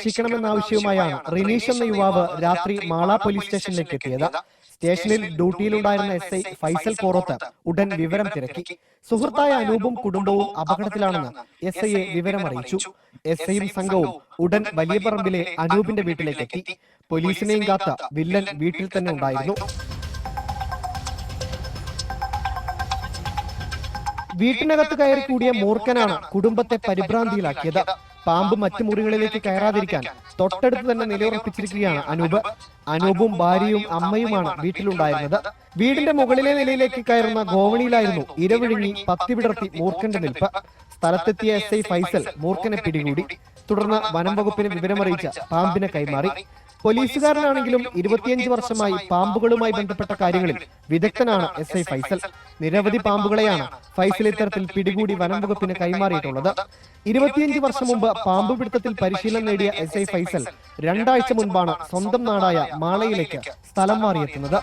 രക്ഷിക്കണമെന്ന ആവശ്യവുമായാണ് റിനീഷ് എന്ന യുവാവ് രാത്രി മാള പോലീസ് സ്റ്റേഷനിലേക്ക് എത്തിയത്. സ്റ്റേഷനിൽ ഡ്യൂട്ടിയിലുണ്ടായിരുന്ന SI ഫൈസൽ കോറോത്ത് ഉടൻ വിവരം തിരക്കി. സുഹൃത്തായ അനൂപും കുടുംബവും അപകടത്തിലാണെന്ന് SIയെ വിവരമറിയിച്ചു. SIയും സംഘവും ഉടൻ വലിയ പറമ്പിലെ അനൂപിന്റെ വീട്ടിലേക്ക് എത്തി. പോലീസിനെയും കാത്ത വില്ലൻ വീട്ടിൽ തന്നെ ഉണ്ടായിരുന്നു. വീട്ടിനകത്ത് കയറി കൂടിയ മൂർഖനാണ് കുടുംബത്തെ പരിഭ്രാന്തിയിലാക്കിയത്. പാമ്പ് മറ്റു മുറികളിലേക്ക് കയറാതിരിക്കാൻ തൊട്ടടുത്ത് തന്നെ നിലയുറപ്പിച്ചിരിക്കുകയാണ് അനൂപും ഭാര്യയും അമ്മയുമാണ് വീട്ടിലുണ്ടായിരുന്നത്. വീടിന്റെ മുകളിലെ നിലയിലേക്ക് കയറുന്ന ഗോവണിയിലായിരുന്നു ഇരവിഴുങ്ങി പത്തി വിടർത്തി മൂർഖന്റെ നിൽപ്പ്. സ്ഥലത്തെത്തിയ SI ഫൈസൽ മൂർഖനെ പിടികൂടി. തുടർന്ന് വനം വകുപ്പിന് വിവരമറിയിച്ച പാമ്പിനെ കൈമാറി. പോലീസുകാരനാണെങ്കിലും 25 വർഷമായി പാമ്പുകളുമായി ബന്ധപ്പെട്ട കാര്യങ്ങളിൽ വിദഗ്ധനാണ് SI ഫൈസൽ. നിരവധി പാമ്പുകളെയാണ് ഫൈസൽ ഇത്തരത്തിൽ പിടികൂടി വനം വകുപ്പിന് കൈമാറിയിട്ടുള്ളത്. 25 വർഷം മുമ്പ് പാമ്പ് പിടുത്തത്തിൽ പരിശീലനം നേടിയ SI ഫൈസൽ 2 ആഴ്ച മുൻപാണ് സ്വന്തം നാടായ മാളയിലേക്ക് സ്ഥലം മാറിയെത്തുന്നത്.